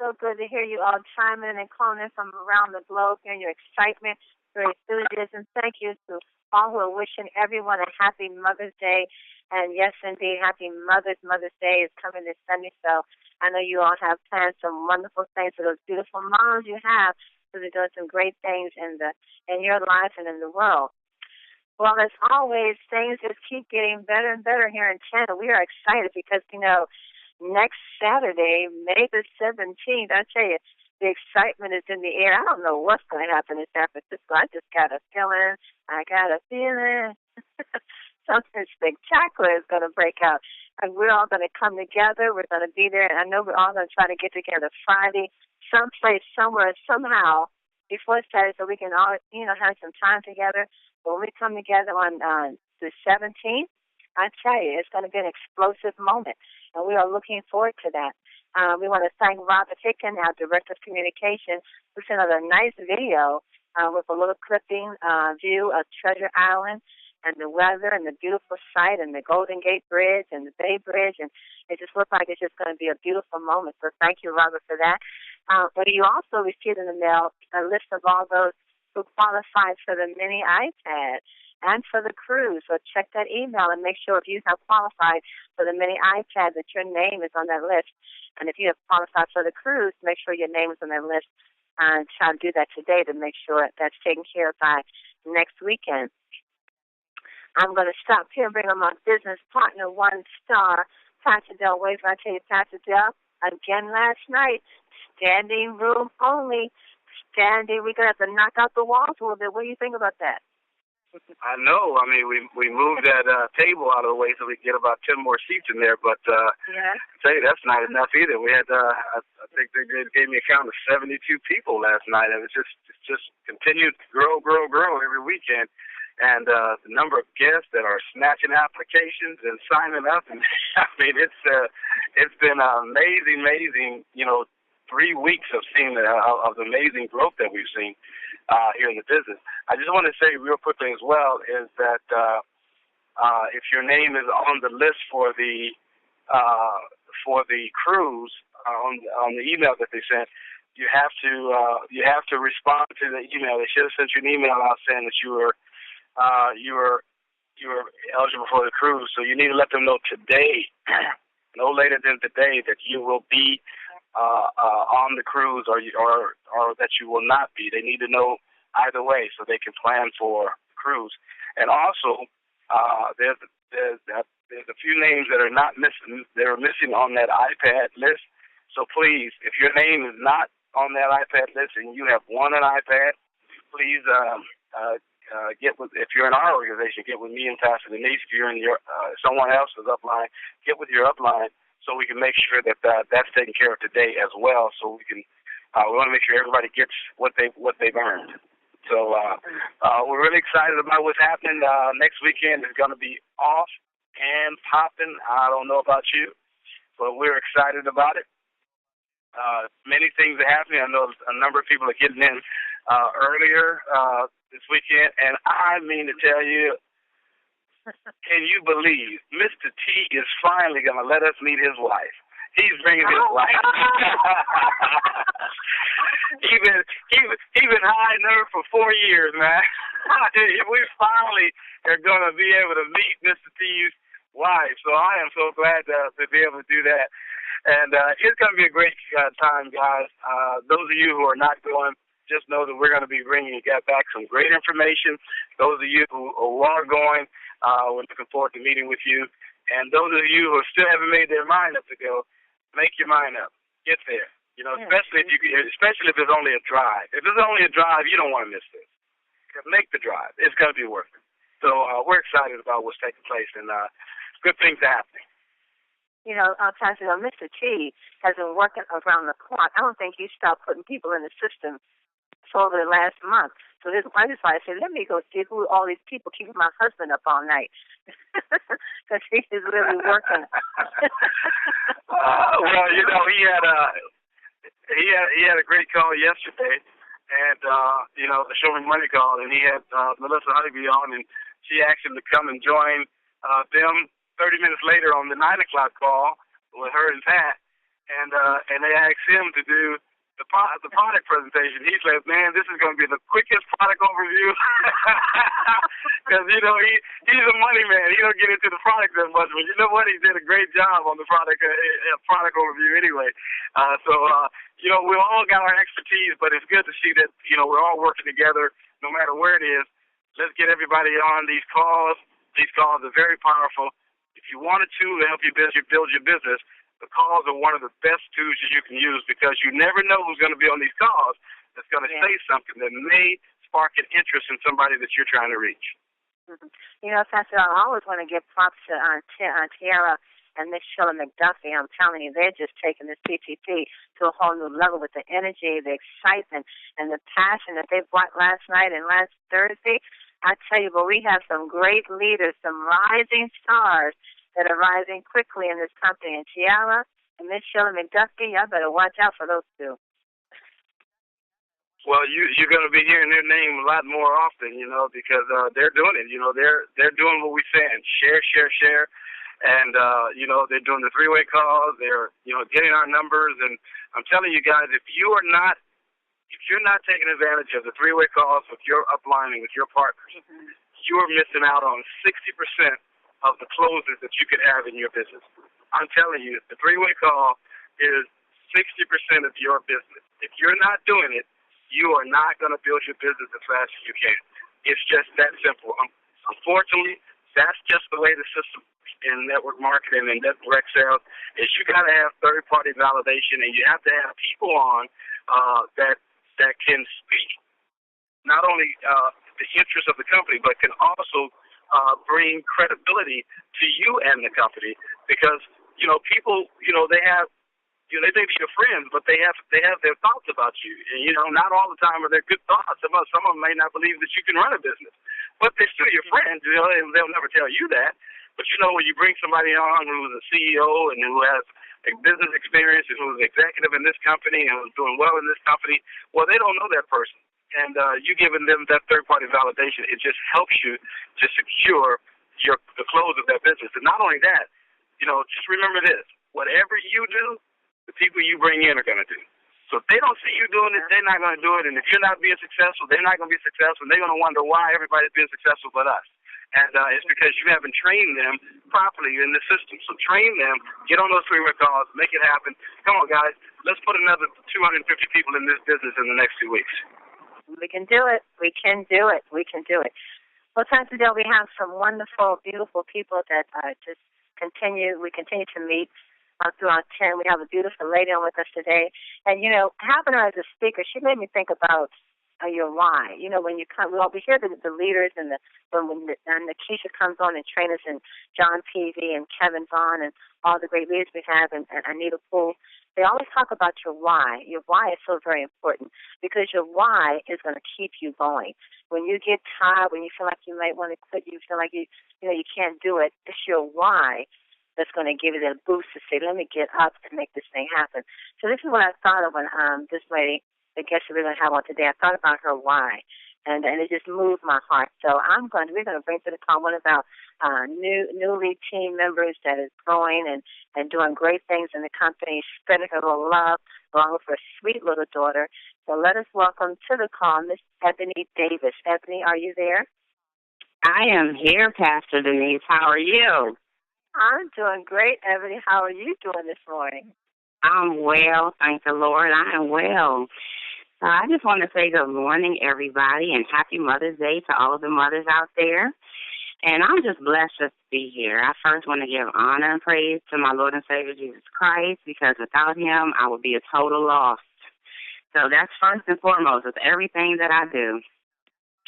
so good to hear you all chime in and calling in from around the globe, hearing your excitement, your enthusiasm. Thank you to all who are wishing everyone a happy Mother's Day. And yes, indeed, happy Mother's Day is coming this Sunday. So I know you all have planned some wonderful things for those beautiful moms you have, so they're doing some great things in your life and in the world. Well, as always, things just keep getting better and better here in Canada. We are excited because, next Saturday, May the 17th, I tell you, the excitement is in the air. I don't know what's going to happen in San Francisco. I just got a feeling. Something spectacular is going to break out. And we're all going to come together. We're going to be there. And I know we're all going to try to get together Friday, someplace, somewhere, somehow, before Saturday, so we can all, have some time together. But when we come together on the 17th, I tell you, it's going to be an explosive moment. And we are looking forward to that. We want to thank Robert Hicken, our Director of Communication, who sent out a nice video with a little clipping view of Treasure Island and the weather and the beautiful sight and the Golden Gate Bridge and the Bay Bridge. And it just looked like it's just going to be a beautiful moment. So thank you, Robert, for that. But you also received in the mail a list of all those who qualified for the mini iPad and for the cruise. So check that email and make sure if you have qualified for the mini iPad that your name is on that list. And if you have qualified for the cruise, make sure your name is on that list. And try to do that today to make sure that's taken care of by next weekend. I'm going to stop here and bring on my business partner, One Star, Pastor Dale. Wait for I tell you, Pastor Dale, again last night, standing room only. We're going to have to knock out the walls a little bit. What do you think about that? I know. I mean, we moved that table out of the way so we can get about 10 more seats in there. But I tell you, that's not enough either. We had, I think they gave me a count of 72 people last night, and it's just continued to grow every weekend. And the number of guests that are snatching applications and signing up, and I mean, it's been amazing. 3 weeks of seeing of the amazing growth that we've seen here in the business. I just want to say real quickly as well is that if your name is on the list for the cruise on the email that they sent, you have to respond to the email. They should have sent you an email out saying that you were eligible for the cruise. So you need to let them know today, no later than today, that you will be on the cruise or that you will not be. They need to know either way so they can plan for the cruise. And also, there's a few names that are not missing. They're missing on that iPad list. So please, if your name is not on that iPad list and you have won an iPad, please get with. If you're in our organization, get with me and Pastor Denise. If you're in someone else's upline, get with your upline, so we can make sure that that's taken care of today as well. So we want to make sure everybody gets what they've earned. So we're really excited about what's happening. Next weekend is going to be off and popping. I don't know about you, but we're excited about it. Many things are happening. I know a number of people are getting in earlier this weekend, and I mean to tell you, can you believe Mr. T is finally going to let us meet his wife? He's bringing his wife. He's been high nerve for 4 years, man. We finally are going to be able to meet Mr. T's wife. So I am so glad to be able to do that. And it's going to be a great time, guys. Those of you who are not going, just know that we're going to be bringing you back some great information. Those of you who are going, we're looking forward to meeting with you. And those of you who still haven't made their mind up to go, make your mind up. Get there. Especially if it's only a drive. If it's only a drive, you don't want to miss this. Make the drive. It's going to be worth it. So we're excited about what's taking place, and good things are happening. Pastor, Mr. T has been working around the clock. I don't think he stopped putting people in the system over the last month. So I decided to say, let me go see who all these people keeping my husband up all night. Because he is really working. Well, he had a great call yesterday, and the Show Me Money call, and he had Melissa Honeybee on, and she asked him to come and join them 30 minutes later on the 9 o'clock call with her and Pat. and they asked him to do the product presentation. He said, "Man, this is going to be the quickest product overview," because he's a money man. He don't get into the product that much, but you know what? He did a great job on the product overview anyway. We all got our expertise, but it's good to see that we're all working together, no matter where it is. Let's get everybody on these calls. These calls are very powerful. If you want a tool to help you build your business, the calls are one of the best tools that you can use, because you never know who's going to be on these calls that's going to say something that may spark an interest in somebody that you're trying to reach. Mm-hmm. Pastor, I always want to give props to Tiara and Miss Sheila McDuffie. I'm telling you, they're just taking this PTP to a whole new level with the energy, the excitement, and the passion that they brought last night and last Thursday. I tell you, but we have some great leaders, some rising stars that are rising quickly in this company. And Tiara and Miss Sheila McDuffie, y'all better watch out for those two. Well, you're going to be hearing their name a lot more often, because they're doing it. They're doing what we're saying: share, and they're doing the three-way calls. They're getting our numbers, and I'm telling you guys, if you're not taking advantage of the three-way calls with your uplining, with your partners, you're missing out on 60% of the closes that you could have in your business. I'm telling you, the three-way call is 60% of your business. If you're not doing it, you are not going to build your business as fast as you can. It's just that simple. Unfortunately, that's just the way the system in network marketing and network sales is. You got to have third-party validation, and you have to have people on that can speak not only the interest of the company, but can also bring credibility to you and the company, because people they have. They may be your friends, but they have their thoughts about you. And, not all the time are they good thoughts. Some of them may not believe that you can run a business, but they're still your friends. And they'll never tell you that. But when you bring somebody on who's a CEO and who has a business experience and who's an executive in this company and who's doing well in this company, well, they don't know that person. And you giving them that third-party validation, it just helps you to secure the close of that business. And not only that, just remember this: whatever you do, the people you bring in are going to do. So if they don't see you doing it, they're not going to do it. And if you're not being successful, they're not going to be successful. And they're going to wonder why everybody's being successful but us. And it's because you haven't trained them properly in the system. So train them, get on those three-way calls, make it happen. Come on, guys. Let's put another 250 people in this business in the next 2 weeks. We can do it. We can do it. We can do it. Well, Pastor Dale, we have some wonderful, beautiful people that we continue to meet throughout 10. We have a beautiful lady on with us today. And, having her as a speaker, she made me think about your why. When you come, we hear the leaders and when Nakisha comes on and trainers and John Peavy and Kevin Vaughn and all the great leaders we have and Anita Poole, they always talk about your why. Your why is so very important, because your why is going to keep you going. When you get tired, when you feel like you might want to quit, you feel like you can't do it, it's your why that's going to give you that boost to say, let me get up and make this thing happen. So this is what I thought of when this lady, the guest that we're going to have on today, I thought about her why, and it just moved my heart. So we're going to bring to the call one of our newly team members that is growing and doing great things in the company, spreading her little love along with her sweet little daughter. So let us welcome to the call Miss Eboney Davis. Eboney, are you there? I am here, Pastor Denise. How are you? I'm doing great, Eboney. How are you doing this morning? I'm well, thank the Lord. I am well. I just want to say good morning, everybody, and happy Mother's Day to all of the mothers out there. And I'm just blessed just to be here. I first want to give honor and praise to my Lord and Savior Jesus Christ, because without him, I would be a total loss. So that's first and foremost with everything that I do.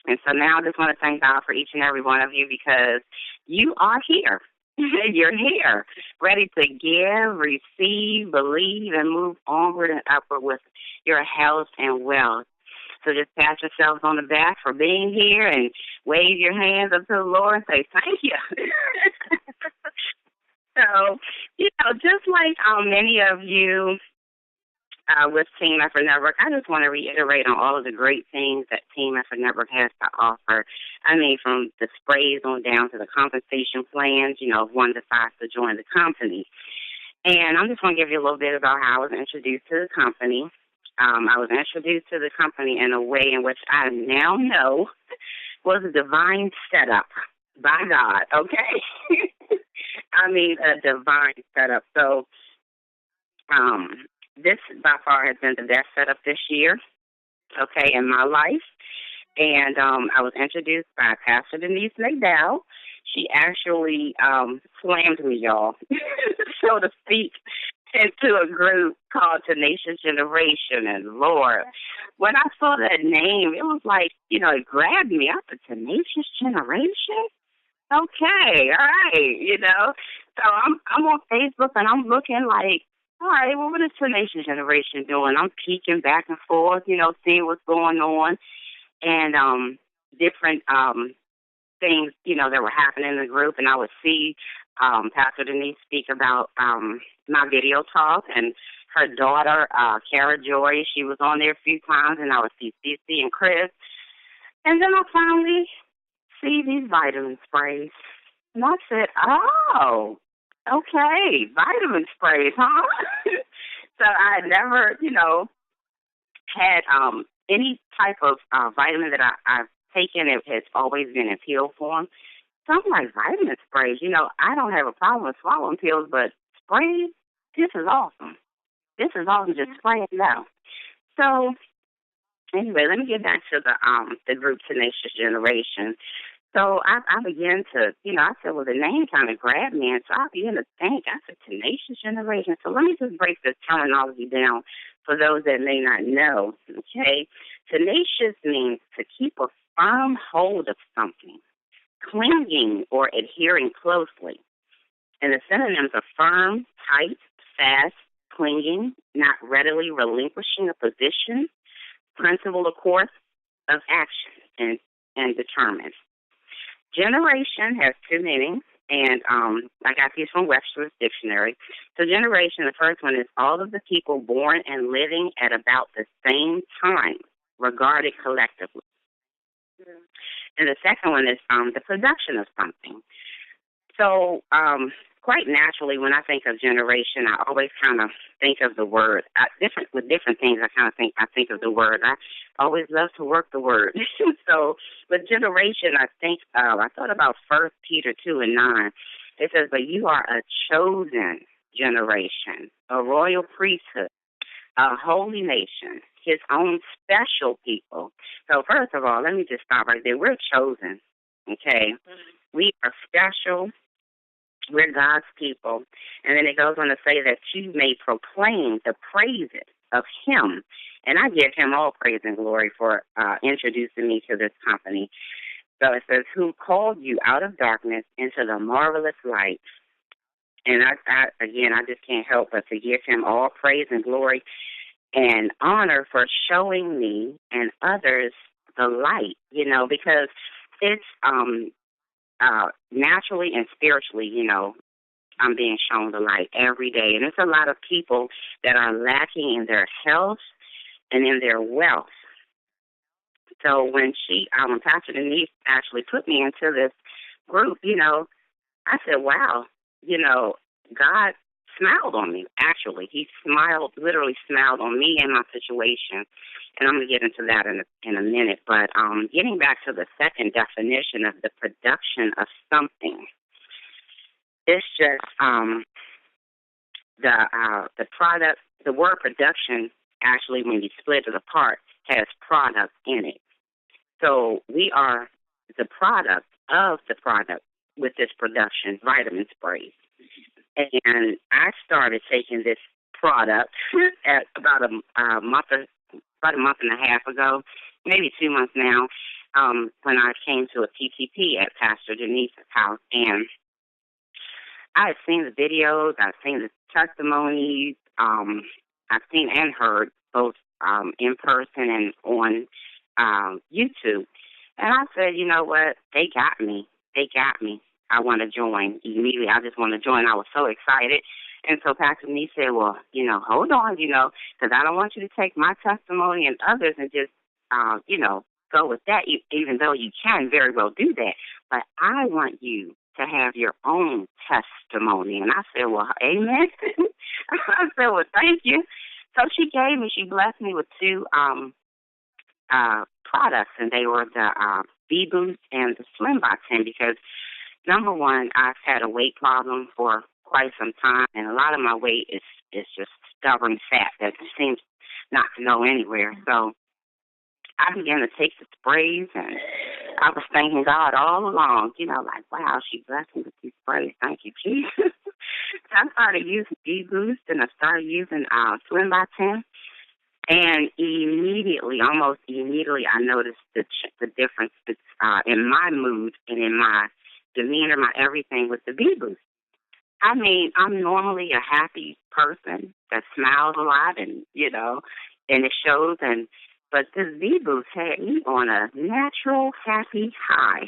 And so now I just want to thank God for each and every one of you, because you are here. You're here, ready to give, receive, believe, and move onward and upward with your health and wealth. So just pat yourselves on the back for being here and wave your hands up to the Lord and say, thank you. So, just like many of you with Team Effort Network, I just want to reiterate on all of the great things that Team Effort Network has to offer. I mean, from the sprays on down to the compensation plans, if one decides to join the company. And I'm just going to give you a little bit about how I was introduced to the company. I was introduced to the company in a way in which I now know was a divine setup by God, okay? I mean, a divine setup. So this, by far, has been the best setup this year, okay, in my life. And I was introduced by Pastor Denise Dale. She actually slammed me, y'all, so to speak, into a group called Tenacious Generation. And Lord, when I saw that name, it was like, you know, it grabbed me. I said, Tenacious Generation? Okay, all right, you know. So I'm on Facebook and I'm looking like, all right, well, what is Tenacious Generation doing? I'm peeking back and forth, you know, seeing what's going on, and different things, you know, that were happening in the group. And I would see Pastor Denise speak about my video talk, and her daughter, Kara Joy, she was on there a few times, and I would see CC and Chris. And then I finally see these vitamin sprays. And I said, oh, okay, vitamin sprays, huh? So I had never, you know, had any type of vitamin that I've taken. It has always been in pill form. So I'm like, vitamin sprays, you know, I don't have a problem with swallowing pills, but sprays, this is awesome. This is awesome, just spray it out. So anyway, let me get back to the group Tenacious Generation. So I began to, you know, I said, well, the name kind of grabbed me, and so I began to think. I said, Tenacious Generation. So let me just break this terminology down for those that may not know, okay? Tenacious means to keep a firm hold of something, clinging or adhering closely. And the synonyms are firm, tight, fast, clinging, not readily relinquishing a position, principle, of course, of action, and determined. Generation has two meanings, and I got these from Webster's Dictionary. So generation, the first one is all of the people born and living at about the same time, regarded collectively. And the second one is the production of something. So quite naturally, when I think of generation, I always kind of think of the word. With different things, I think of the word. I always love to work the word. So with generation, I thought about 1 Peter 2:9. It says, but you are a chosen generation, a royal priesthood, a holy nation, his own special people. So first of all, let me just stop right there. We're chosen, okay? We are special. We're God's people. And then it goes on to say that you may proclaim the praises of him. And I give him all praise and glory for introducing me to this company. So it says, who called you out of darkness into the marvelous light. And I just can't help but to give him all praise and glory and honor for showing me and others the light, you know, because it's naturally and spiritually, you know, I'm being shown the light every day. And there's a lot of people that are lacking in their health and in their wealth. So when Pastor Denise actually put me into this group, you know, I said, wow, you know, God smiled on me, actually. He literally smiled on me and my situation. And I'm going to get into that in a minute. But getting back to the second definition of the production of something, it's just the product. The word production, actually, when you split it apart, has product in it. So we are the product of the product with this production, vitamin sprays. And I started taking this product at about a month and a half ago, maybe 2 months now, when I came to a PTP at Pastor Denise's house. And I had seen the videos, I've seen the testimonies, I've seen and heard both in person and on YouTube. And I said, you know what, they got me. I want to join immediately. I just want to join. I was so excited. And so Pastor Denise said, well, you know, hold on, you know, because I don't want you to take my testimony and others and just, you know, go with that, even though you can very well do that. But I want you to have your own testimony. And I said, well, amen. I said, well, thank you. So she blessed me with two products, and they were the B-Boost and the Slim by 10, because, number one, I've had a weight problem for quite some time, and a lot of my weight is just stubborn fat that seems not to go anywhere. So I began to take the sprays, and I was thanking God all along, like, wow, she blessed me with these sprays. Thank you, Jesus. So I started using B-Boost, and I started using Slim by 10. And almost immediately, I noticed the difference in my mood and in my demeanor, my everything with the B-Boost. I mean, I'm normally a happy person that smiles a lot, and it shows. But this B-Boost had me on a natural happy high.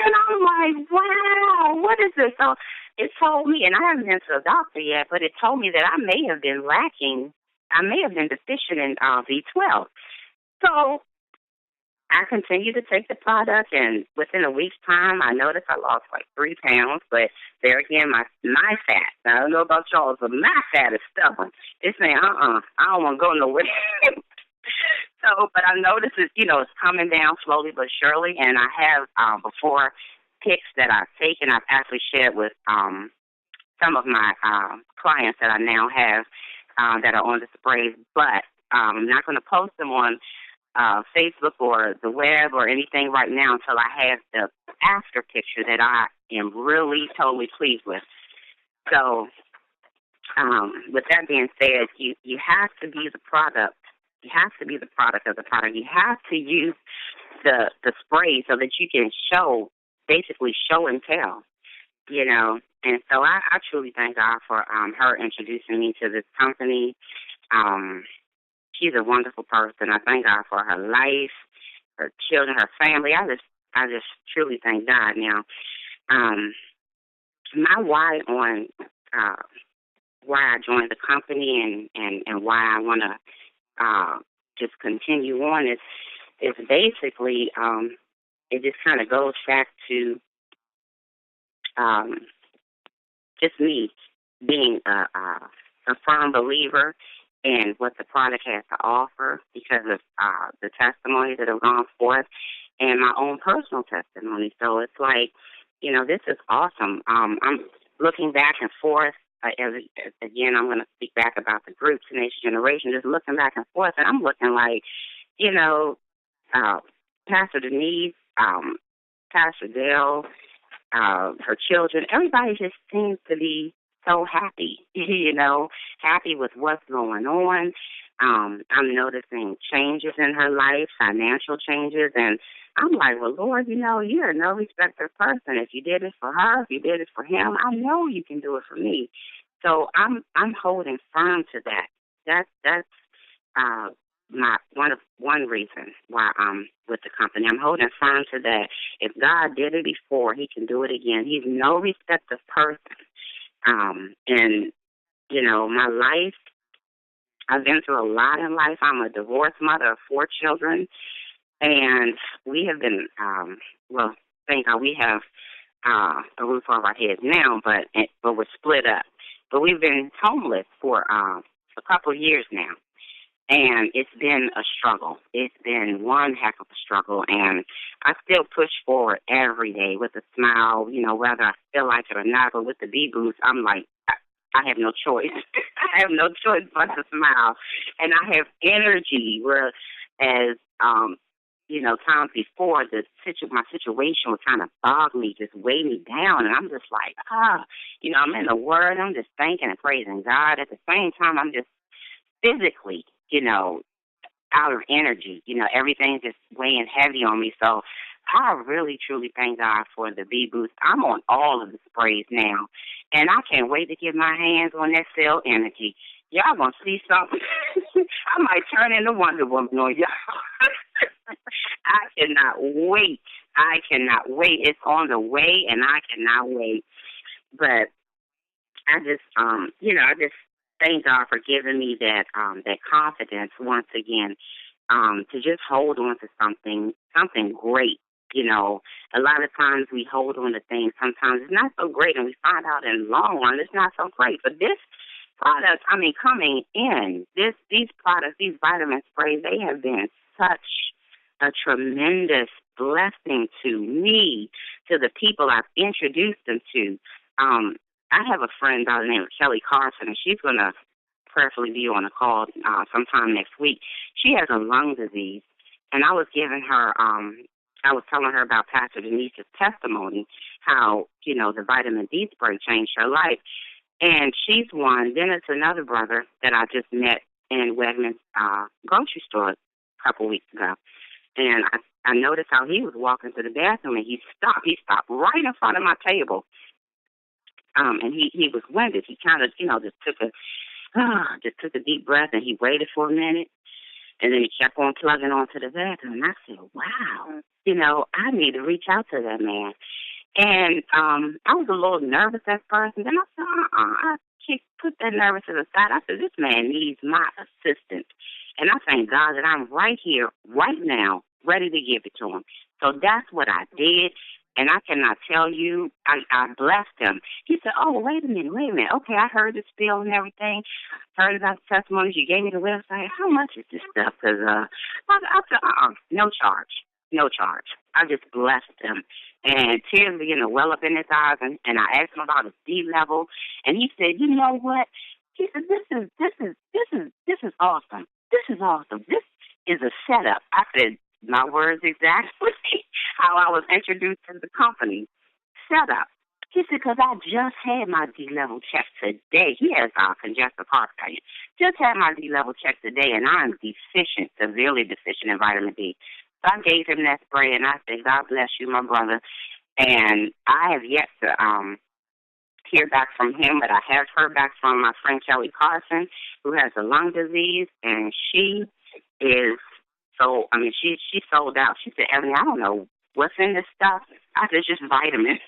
And I'm like, wow, what is this? So it told me, and I haven't been to a doctor yet, but it told me that I may have been deficient in B12. So I continued to take the product, and within a week's time, I noticed I lost like 3 pounds. But there again, my fat. Now, I don't know about y'all, but my fat is stubborn. It's saying, I don't want to go nowhere. So, but I noticed it's coming down slowly but surely, and I have before pics that I've taken, I've actually shared with some of my clients that I now have that are on the sprays, but I'm not going to post them on Facebook or the web or anything right now until I have the after picture that I am really totally pleased with. So, with that being said, you have to be the product. You have to be the product of the product. You have to use the spray so that you can basically show and tell, And so I truly thank God for her introducing me to this company. She's a wonderful person. I thank God for her life, her children, her family. I just truly thank God. Now, my why on why I joined the company and why I want to just continue on is basically it just kind of goes back to just me being a firm believer in what the product has to offer because of the testimonies that have gone forth and my own personal testimony. So it's like, this is awesome. I'm looking back and forth. Again, I'm going to speak back about the group, Teenage Generation, just looking back and forth, and I'm looking like, Pastor Denise, Pastor Dale, her children, everybody just seems to be so happy, happy with what's going on. I'm noticing changes in her life, financial changes, and I'm like, well, Lord, you're no respecter of person. If you did it for her, if you did it for him, I know you can do it for me. So I'm holding firm to that. That's my one reason why I'm with the company. I'm holding firm to that. If God did it before, He can do it again. He's no respecter of person. And my life, I've been through a lot in life. I'm a divorced mother of 4 children. And we have been, thank God we have a roof over our heads now, but we're split up. But we've been homeless for a couple of years now. And it's been a struggle. It's been one heck of a struggle. And I still push forward every day with a smile, whether I feel like it or not. But with the B-Boost, I'm like, I have no choice. I have no choice but to smile. And I have energy, whereas, times before, my situation would kind of bog me, just weigh me down. And I'm just like, I'm in the Word. I'm just thanking and praising God. At the same time, I'm just physically, out of energy. Everything's just weighing heavy on me. So I really, truly thank God for the B-Boost. I'm on all of the sprays now. And I can't wait to get my hands on that cell energy. Y'all going to see something. I might turn into Wonder Woman on y'all. I cannot wait. It's on the way, and I cannot wait. But I just, I just thank God for giving me that confidence once again, to just hold on to something great, You know, a lot of times we hold on to things. Sometimes it's not so great, and we find out in the long run it's not so great. But this product, I mean, coming in, these products, these vitamin sprays, they have been such a tremendous blessing to me, to the people I've introduced them to. I have a friend by the name of Kelly Carson, and she's going to prayerfully be on a call sometime next week. She has a lung disease, and I was giving her, I was telling her about Pastor Denise's testimony, how, you know, the vitamin D spray changed her life. And she's one. Then it's another brother that I just met in Wegmans grocery store a couple weeks ago. And I noticed how he was walking to the bathroom, and he stopped. He stopped right in front of my table. And he was winded. He kind of, you know, just took a deep breath, and he waited for a minute. And then he kept on plugging onto the bathroom. And I said, wow, you know, I need to reach out to that man. And I was a little nervous at first. And then I said, I put that nervousness aside. I said, this man needs my assistance. And I thank God that I'm right here, right now, ready to give it to him. So that's what I did. And I cannot tell you, I blessed him. He said, oh, wait a minute. Okay, I heard the spiel and everything. Heard about the testimonies. You gave me the website. How much is this stuff? Because I said, no charge. I just blessed him. And tears began to well up in his eyes. And I asked him about his D level. And he said, you know what? He said, this is awesome. This is awesome. This is a setup. I said, my words exactly how I was introduced to the company. Setup. He said, because I just had my D-level check today. He has congestive heart failure. Just had my D-level check today, and I'm deficient, severely deficient in vitamin D. So I gave him that spray, and I said, God bless you, my brother. And I have yet to hear back from him, but I have heard back from my friend Kelly Carson, who has a lung disease, and she is she sold out. She said, Ebony, I don't know what's in this stuff. I said, it's just vitamins.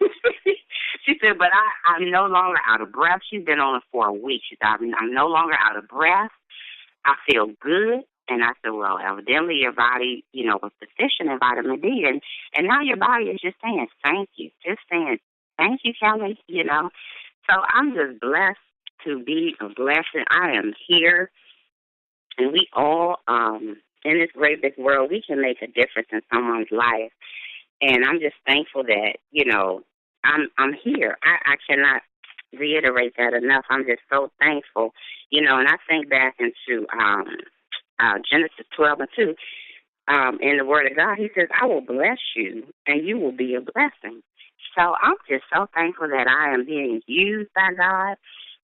She said, but I'm no longer out of breath. She's been on it for a week. She said, I'm no longer out of breath. I feel good. And I said, well, evidently your body, you know, was deficient in vitamin D. And now your body is just saying thank you. Just saying thank you, Kelly, you know. So I'm just blessed to be a blessing. I am here. And we all, in this great big world, we can make a difference in someone's life. And I'm just thankful that, you know, I'm here. I cannot reiterate that enough. I'm just so thankful, you know, and I think back into Genesis 12:2. In the Word of God, he says, I will bless you, and you will be a blessing. So I'm just so thankful that I am being used by God.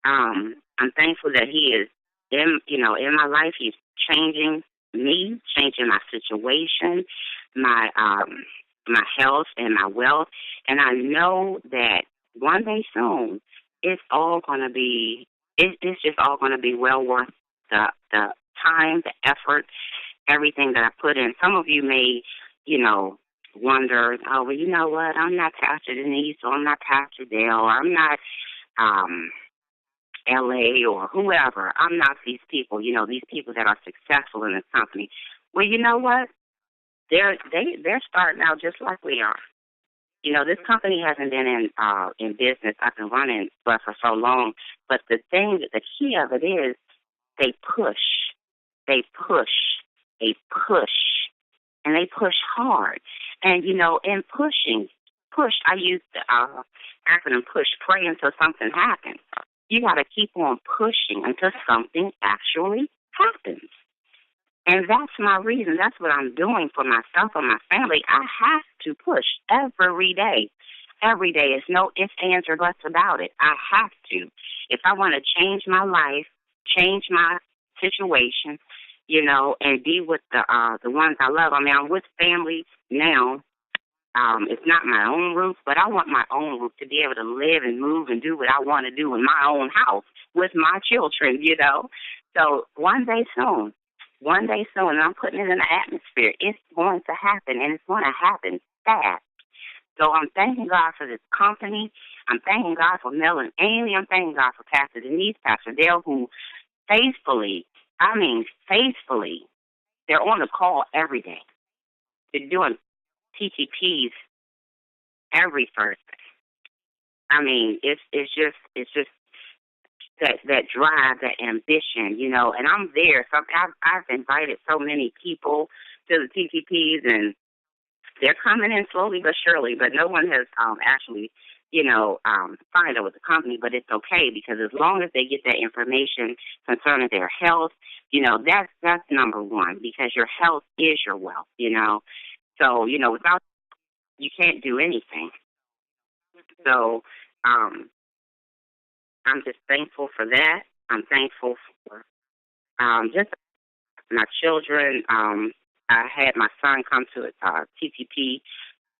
I'm thankful that he is, in my life. He's changing me, changing my situation, my health and my wealth. And I know that one day soon, it's just all going to be well worth the time, the effort, everything that I put in. Some of you may, you know, wonder, oh, well, you know what? I'm not Pastor Denise, or I'm not Pastor Dale, or I'm not LA or whoever. I'm not these people, you know, these people that are successful in this company. Well, you know what? They're starting out just like we are. You know, this company hasn't been in business up and running for so long. But the key of it is they push, and they push hard. And, you know, in push, I use the acronym PUSH, pray until something happens. You got to keep on pushing until something actually happens. And that's my reason. That's what I'm doing for myself and my family. I have to push every day. Every day. There's no ifs, ands, or buts about it. I have to. If I want to change my life, change my situation, you know, and be with the ones I love. I mean, I'm with family now. It's not my own roof, but I want my own roof to be able to live and move and do what I want to do in my own house with my children, you know. So one day soon, and I'm putting it in the atmosphere, it's going to happen, and it's going to happen fast. So I'm thanking God for this company. I'm thanking God for Mel and Amy. I'm thanking God for Pastor Denise, Pastor Dale, who faithfully, they're on the call every day. They're doing TTPs every Thursday. I mean, it's just that drive, that ambition, you know. And I'm there. So I've invited so many people to the TTPs, and they're coming in slowly but surely. But no one has actually, signed up with the company. But it's okay, because as long as they get that information concerning their health, that's number one, because your health is your wealth, So, without, you can't do anything. So, I'm just thankful for that. I'm thankful for just my children. I had my son come to a TTP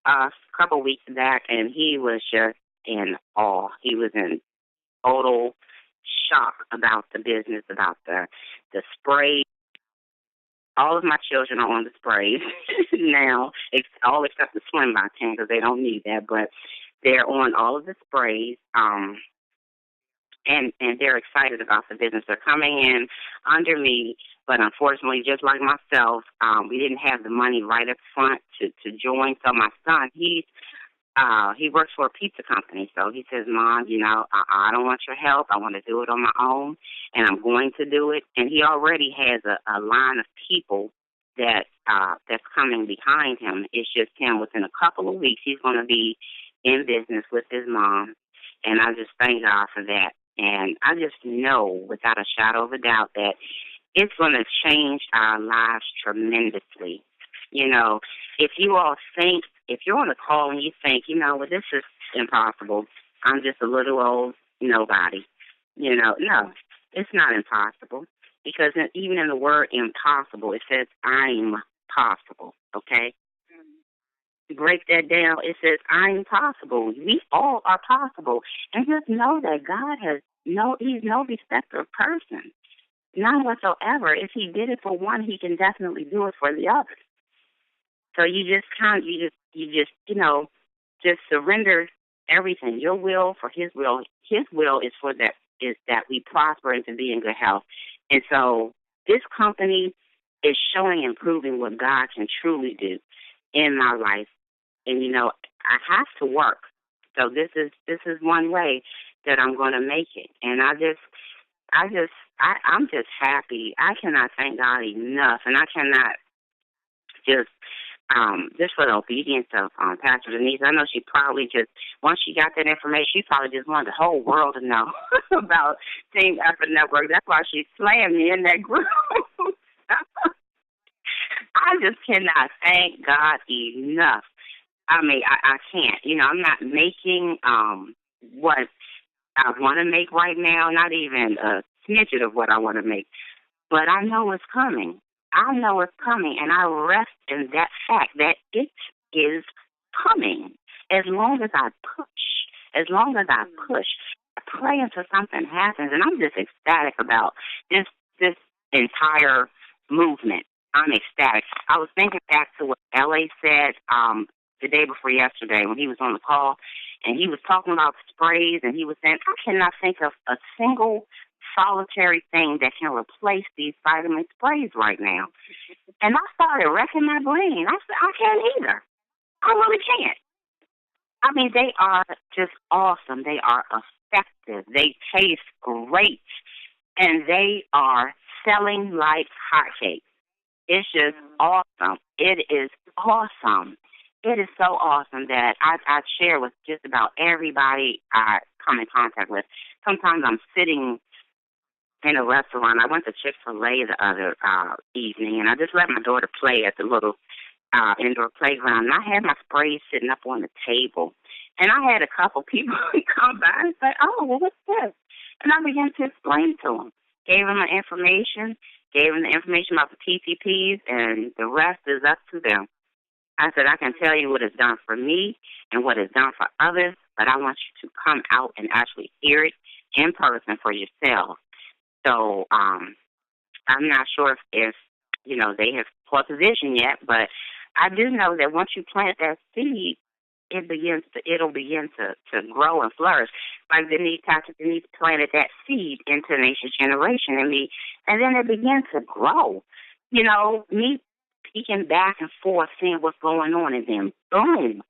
a couple weeks back, and he was just in awe. He was in total shock about the business, about the spray. All of my children are on the sprays now, all except the Slim by 10, because they don't need that, but they're on all of the sprays. And they're excited about the business. They're coming in under me, but unfortunately, just like myself, we didn't have the money right up front to join. So my son, he works for a pizza company. So he says, Mom, I don't want your help. I want to do it on my own, and I'm going to do it. And he already has a line of people that's coming behind him. It's just him. Within a couple of weeks, he's going to be in business with his mom, and I just thank God for that. And I just know without a shadow of a doubt that it's going to change our lives tremendously. If you all think, if you're on a call and you think, well, this is impossible, I'm just a little old nobody, no, it's not impossible, because even in the word impossible, it says I'm possible, okay? Break that down. It says I'm possible. We all are possible. And just know that God he's no respecter of person. None whatsoever. If he did it for one, he can definitely do it for the other. So you just surrender everything. Your will for his will. His will is that we prosper and to be in good health. And so this company is showing and proving what God can truly do in my life. And, I have to work. So this is one way that I'm going to make it. And I'm just happy. I cannot thank God enough. And I cannot just for the obedience of Pastor Denise. I know she probably just, once she got that information, she probably just wanted the whole world to know about Team Effort Network. That's why she slammed me in that group. I just cannot thank God enough. I mean, I can't. I'm not making what I want to make right now, not even a smidget of what I want to make. But I know it's coming. I know it's coming, and I rest in that fact that it is coming. As long as I push, I pray until something happens, and I'm just ecstatic about this entire movement. I'm ecstatic. I was thinking back to what L.A. said the day before yesterday when he was on the call, and he was talking about sprays, and he was saying, I cannot think of a single solitary thing that can replace these vitamin sprays right now. And I started wrecking my brain. I said, I can't either. I really can't. I mean, they are just awesome. They are effective. They taste great. And they are selling like hotcakes. It's just awesome. It is awesome. It is so awesome that I share with just about everybody I come in contact with. Sometimes I'm sitting in a restaurant. I went to Chick-fil-A the other evening, and I just let my daughter play at the little indoor playground. And I had my sprays sitting up on the table. And I had a couple people come by and say, oh, well, what's this? And I began to explain to them. Gave them the information about the PCPs, and the rest is up to them. I said, I can tell you what it's done for me and what it's done for others, but I want you to come out and actually hear it in person for yourself. So I'm not sure if they have caught the vision yet, but I do know that once you plant that seed, it'll begin to grow and flourish. Like Pastor Denise planted that seed into the nation's generation in me, and then it began to grow. speaking back and forth, seeing what's going on, and then boom,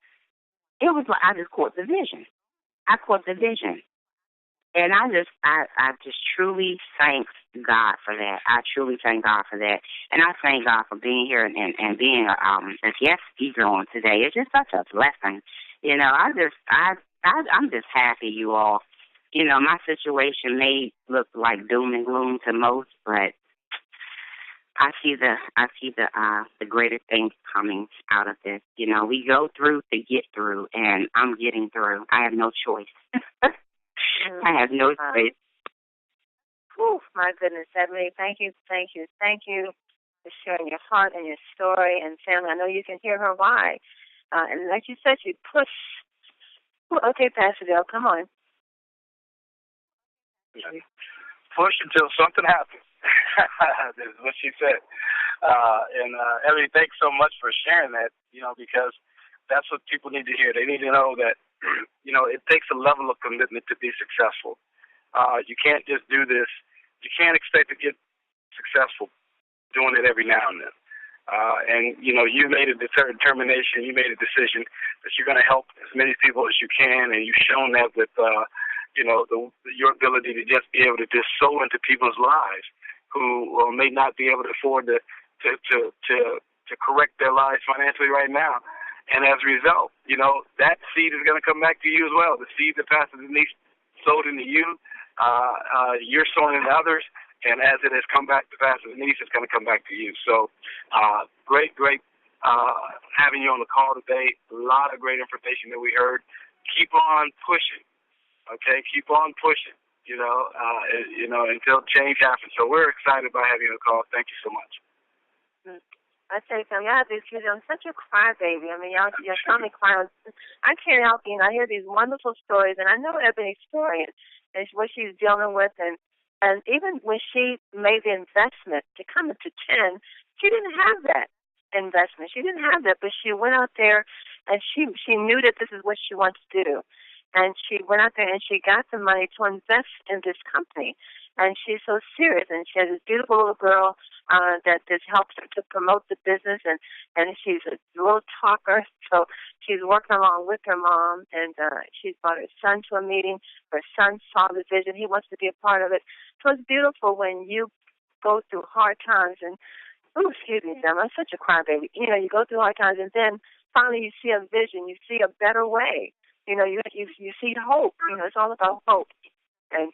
it was like I just caught the vision. I caught the vision. And I just truly thank God for that. I truly thank God for that. And I thank God for being here and being a guest speaker on today. It's just such a blessing. You know, I'm just happy, you all. You know, my situation may look like doom and gloom to most, but I see the greater things coming out of this. You know, we go through to get through, and I'm getting through. I have no choice. I have no choice. Whew, my goodness, Ebony, thank you for sharing your heart and your story. And family, I know you can hear her why. And like you said, you push. Okay, Pastor Dale, come on. Push until something happens. That's what she said. Ebony, thanks so much for sharing that, you know, because that's what people need to hear. They need to know that, you know, it takes a level of commitment to be successful. You can't just do this. You can't expect to get successful doing it every now and then. And, you know, you made a determination, you made a decision that you're going to help as many people as you can, and you've shown that with, you know, your ability to just be able to just sow into people's lives who may not be able to afford to correct their lives financially right now. And as a result, you know, that seed is going to come back to you as well. The seed that Pastor Denise sowed into you, you're sowing into others, and as it has come back to Pastor Denise, it's going to come back to you. So great having you on the call today. A lot of great information that we heard. Keep on pushing, okay? Keep on pushing, you know, until change happens. So we're excited about having you on the call. Thank you so much. I tell you something, I have these kids, I'm such a crybaby. I mean, y'all saw me cry. I can't help you. And I hear these wonderful stories, and I know Ebony's story and what she's dealing with. And even when she made the investment to come into 10, she didn't have that investment. She didn't have that, but she went out there, and she knew that this is what she wants to do. And she went out there, and she got the money to invest in this company. And she's so serious, and she has this beautiful little girl that just helps her to promote the business, and she's a little talker, so she's working along with her mom, and she's brought her son to a meeting. Her son saw the vision. He wants to be a part of it. So it's beautiful when you go through hard times, and, excuse me, Sam, I'm such a crybaby. You know, you go through hard times, and then finally you see a vision. You see a better way. You know, you see hope. You know, it's all about hope. And,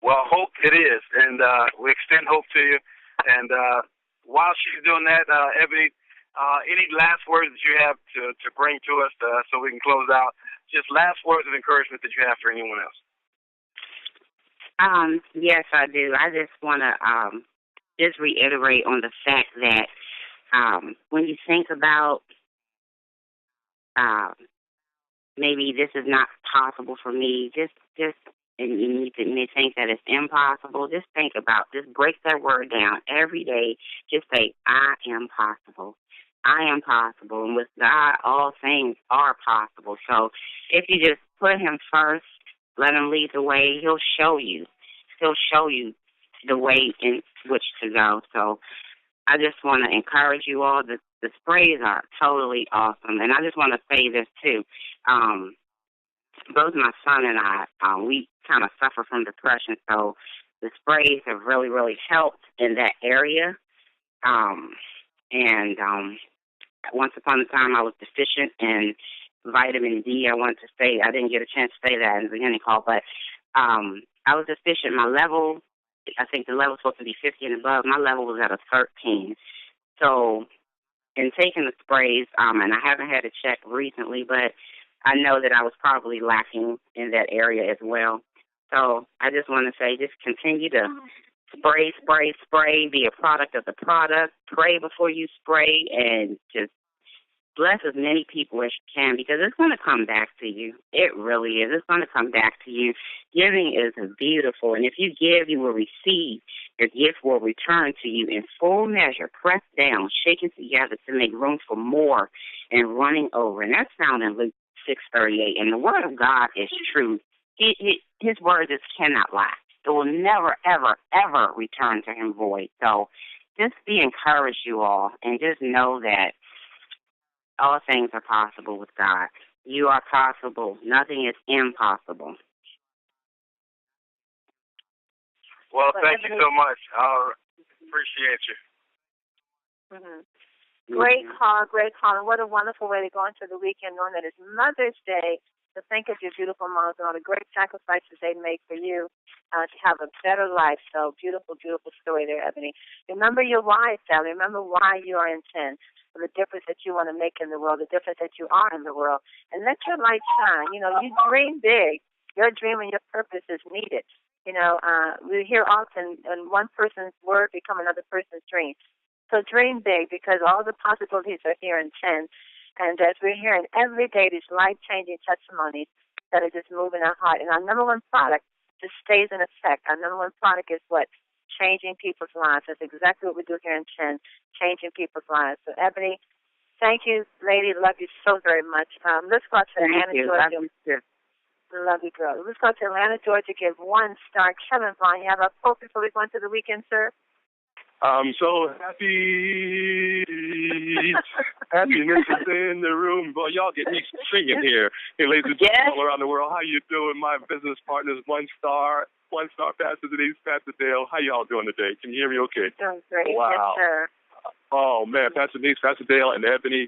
well, hope it is, and we extend hope to you. And while she's doing that, Ebony, any last words that you have to bring to us so we can close out? Just last words of encouragement that you have for anyone else. Yes, I do. I just want to just reiterate on the fact that when you think about maybe this is not possible for me, just and you may think that it's impossible, just break that word down every day. Just say, I am possible. I am possible. And with God, all things are possible. So if you just put him first, let him lead the way, he'll show you. He'll show you the way in which to go. So I just want to encourage you all. The sprays are totally awesome. And I just want to say this, too. Both my son and I, we kind of suffer from depression, so the sprays have really, really helped in that area. Once upon a time, I was deficient in vitamin D. I didn't get a chance to say that in the beginning call, but I was deficient. My level, I think the level was supposed to be 50 and above. My level was at a 13. So in taking the sprays, and I haven't had a check recently, but I know that I was probably lacking in that area as well. So I just want to say, just continue to spray, be a product of the product, pray before you spray, and just bless as many people as you can, because it's going to come back to you. It really is. It's going to come back to you. Giving is beautiful, and if you give, you will receive. Your gift will return to you in full measure, pressed down, shaken together to make room for more and running over. And that's found in Luke 6:38. And the word of God is true. His word just cannot lie. It will never, ever, ever return to him void. So just be encouraged, you all, and just know that all things are possible with God. You are possible. Nothing is impossible. Well, thank you so much. I appreciate you. Mm-hmm. Great call, great call. And what a wonderful way to go into the weekend, knowing that it's Mother's Day, to think of your beautiful moms and all the great sacrifices they make for you to have a better life. So beautiful, beautiful story there, Ebony. Remember your why, Sally. Remember why you are in 10, the difference that you want to make in the world, the difference that you are in the world. And let your light shine. You know, you dream big. Your dream and your purpose is needed. You know, we hear often, and one person's word become another person's dream. So dream big, because all the possibilities are here in 10. And as we're hearing every day, these life-changing testimonies that are just moving our heart. And our number one product just stays in effect. Our number one product is what? Changing people's lives. That's exactly what we do here in 10, changing people's lives. So, Ebony, thank you, lady. Love you so very much. Let's go to Atlanta, Georgia. Love you, girl. Let's go to Atlanta, Georgia. Give 1 star. Kevin Vaughn, you have a quote before we go into the weekend, sir? I'm so happy. Happiness is in the room. Boy, y'all get me singing here. Hey, ladies and gentlemen all around the world, how you doing? My business partners, 1 star Pastor Denise Pastor Dale. How y'all doing today? Can you hear me okay? Doing great. Wow. Yes, sir. Oh, man, Pastor Denise, Pastor Dale, and Ebony,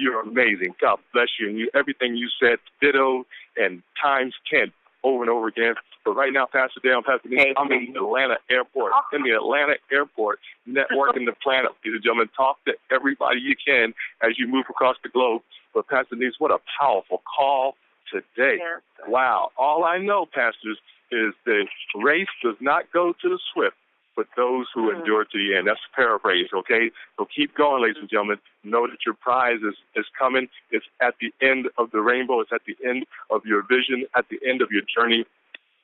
you're amazing. God bless you. And everything you said, ditto and times 10 over and over again. But right now, Pastor Dale and Pastor Denise, I'm in the Atlanta airport. In the Atlanta airport, networking the planet. Ladies and gentlemen, talk to everybody you can as you move across the globe. But Pastor Denise, what a powerful call today. Yeah. Wow. All I know, pastors, is the race does not go to the swift, but those who endure to the end. That's a paraphrase, okay? So keep going, ladies and gentlemen. Know that your prize is coming. It's at the end of the rainbow. It's at the end of your vision, at the end of your journey.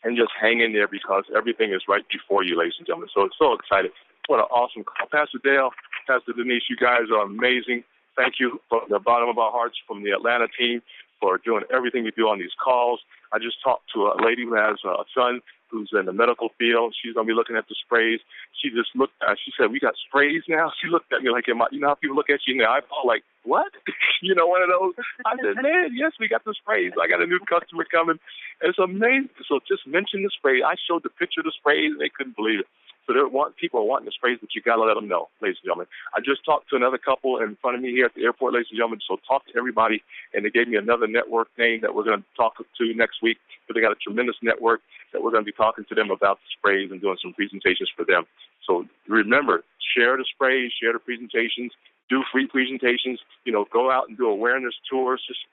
And just hang in there, because everything is right before you, ladies and gentlemen. So it's so excited. What an awesome call. Pastor Dale, Pastor Denise, you guys are amazing. Thank you from the bottom of our hearts, from the Atlanta team, for doing everything you do on these calls. I just talked to a lady who has a son who's in the medical field. She's going to be looking at the sprays. She just looked at, she said, "We got sprays now?" She looked at me like, you know how people look at you in the eyeball like, "What?" You know, one of those. I said, "Man, yes, we got the sprays. I got a new customer coming." And it's amazing. So just mention the spray. I showed the picture of the sprays, and they couldn't believe it. So people are wanting the sprays, but you got to let them know, ladies and gentlemen. I just talked to another couple in front of me here at the airport, ladies and gentlemen. So talk to everybody, and they gave me another network name that we're going to talk to next week. But they got a tremendous network that we're going to be talking to them about the sprays and doing some presentations for them. So remember, share the sprays, share the presentations, do free presentations. You know, go out and do awareness tours. Just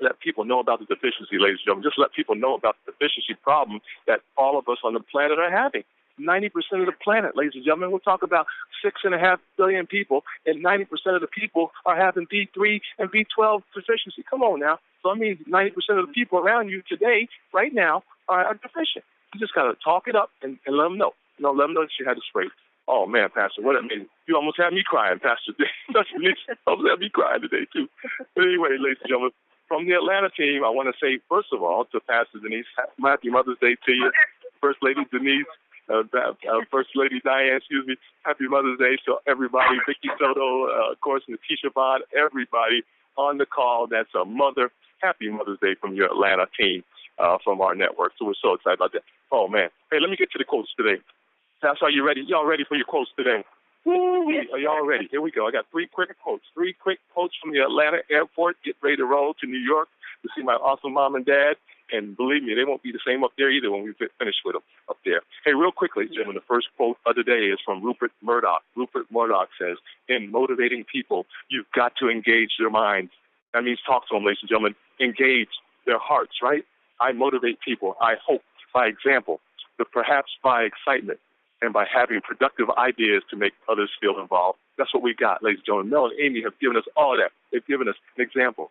let people know about the deficiency, ladies and gentlemen. Just let people know about the deficiency problem that all of us on the planet are having. 90% of the planet, ladies and gentlemen, we'll talk about 6.5 billion people, and 90% of the people are having B3 and B12 deficiency. Come on now. So I mean, 90% of the people around you today, right now, are deficient. You just got to talk it up and let them know. You know, let them know that you had a spray. Oh, man, Pastor, what I mean, you almost had me crying, Pastor. You almost had me crying today, too. But anyway, ladies and gentlemen, from the Atlanta team, I want to say, first of all, to Pastor Denise, happy Mother's Day to you. First Lady Denise, First Lady Diane, happy Mother's Day to everybody. Vicky Soto, of course, Natisha Bond, everybody on the call that's a mother. Happy Mother's Day from your Atlanta team, from our network. So we're so excited about that. Oh, man. Hey, let me get to the quotes today. That's are you ready? Y'all ready for your quotes today? Are y'all ready? Here we go. I got 3 quick quotes. 3 quick quotes from the Atlanta airport. Get ready to roll to New York to see my awesome mom and dad. And believe me, they won't be the same up there either when we finish with them up there. Hey, real quickly, gentlemen, the first quote of the day is from Rupert Murdoch. Rupert Murdoch says, "In motivating people, you've got to engage their minds." That means talk to them, ladies and gentlemen. Engage their hearts, right? I motivate people, I hope, by example, but perhaps by excitement and by having productive ideas to make others feel involved. That's what we got, ladies and gentlemen. Mel and Amy have given us all that. They've given us an example.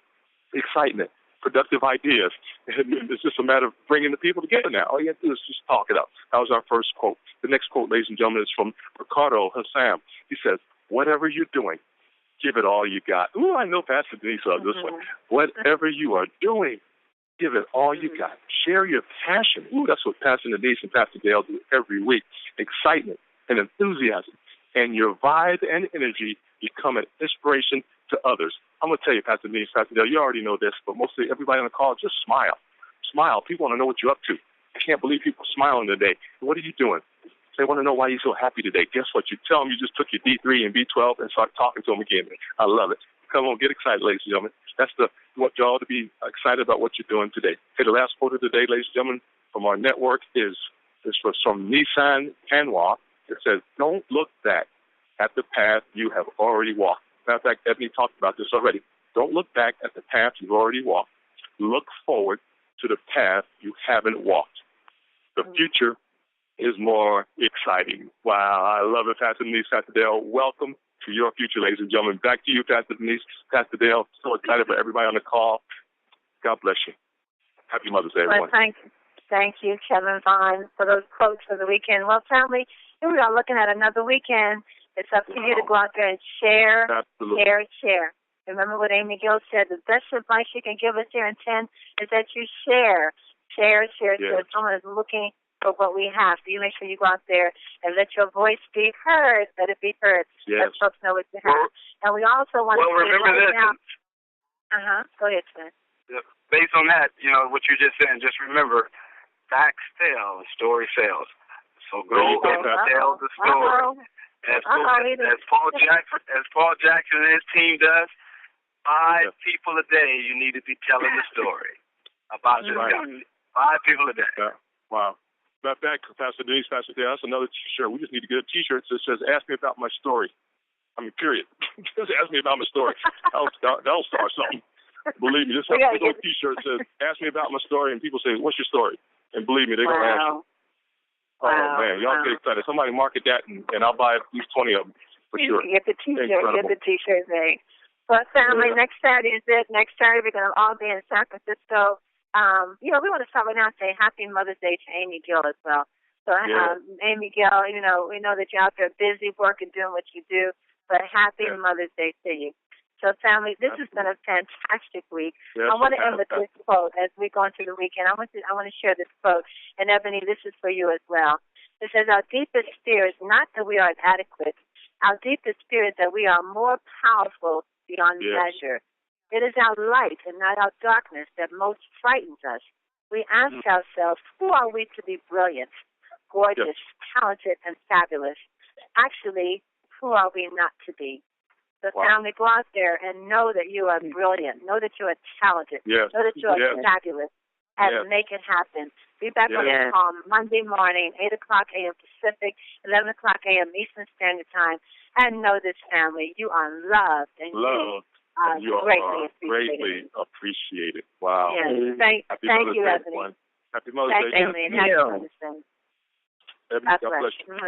Excitement. Productive ideas. It's just a matter of bringing the people together now. All you have to do is just talk it up. That was our first quote. The next quote, ladies and gentlemen, is from Ricardo Hassam. He says, "Whatever you're doing, give it all you got." Ooh, I know Pastor Denise loves this one. Whatever you are doing, Give it all you got. Share your passion. Ooh, that's what Pastor Denise and Pastor Dale do every week. Excitement and enthusiasm. And your vibe and energy become an inspiration to others. I'm going to tell you, Pastor Denise, Pastor Dale, you already know this, but mostly everybody on the call, just smile. Smile. People want to know what you're up to. I can't believe people smiling today. What are you doing? They want to know why you're so happy today. Guess what? You tell them you just took your D3 and B12 and start talking to them again. I love it. Come on, get excited, ladies and gentlemen. That's what y'all to be excited about what you're doing today. Okay, the last quote of the day, ladies and gentlemen, from our network is from Nissan Hanwha. It says, "Don't look back at the path you have already walked." Matter of fact, Ebony talked about this already. Don't look back at the path you've already walked. Look forward to the path you haven't walked. The future is more exciting. Wow, I love it, Pastor Denise, Pastor Dale. Welcome to your future, ladies and gentlemen. Back to you, Pastor Denise, Pastor Dale. So excited for everybody on the call. God bless you. Happy Mother's Day, everyone. Well, thank you, Kevin Vaughn, for those quotes for the weekend. Well, family, here we are looking at another weekend. It's up to you to go out there and share, Absolutely. share. Remember what Amy Gill said, the best advice you can give us here in 10 is that you share. Yes. So if someone is looking for what we have, so you make sure you go out there and let your voice be heard, let it be heard. Yes. Let folks know what you have. And we also want to remember this. Go ahead, Sven. Based on that, what you just said, just remember, facts tell, story sells. So go and tell the story. As Paul Jackson and his team does, 5 people a day you need to be telling the story about this guy. 5 people a day. Wow. Matter of fact, Pastor Denise, Pastor Dale, that's another T-shirt. We just need to get a T-shirt that says, "Ask me about my story." I mean, period. Just ask me about my story. That'll start something. Believe me, this T-shirt says, "Ask me about my story," and people say, "What's your story?" And believe me, they're going to ask you. Oh, man, y'all get excited. Somebody market that, and I'll buy at least 20 of them for sure. Get the T-shirt. Get the T-shirt made. Well, family, next Saturday is it. Next Saturday, we're going to all be in San Francisco. We want to start right now and say Happy Mother's Day to Amy Gill as well. So, Amy Gill, we know that you're out there busy working, doing what you do, but Happy Mother's Day to you. So, family, this has been a fantastic week. Yes, I want to end with this quote as we go into the weekend. I want to share this quote. And, Ebony, this is for you as well. It says, "Our deepest fear is not that we are inadequate. Our deepest fear is that we are more powerful beyond measure. It is our light and not our darkness that most frightens us. We ask ourselves, who are we to be brilliant, gorgeous, talented, and fabulous? Actually, who are we not to be?" So, family, go out there and know that you are brilliant. Know that you are talented. Know that you are fabulous. And make it happen. Be back on the call Monday morning, 8 o'clock a.m. Pacific, 11 o'clock a.m. Eastern Standard Time. And know this, family, you are loved. And you are greatly appreciated. Wow. Yes. Thank you, Ebony. Happy Mother's Day. Thank you, Ebony. Happy Mother's Day. God bless you.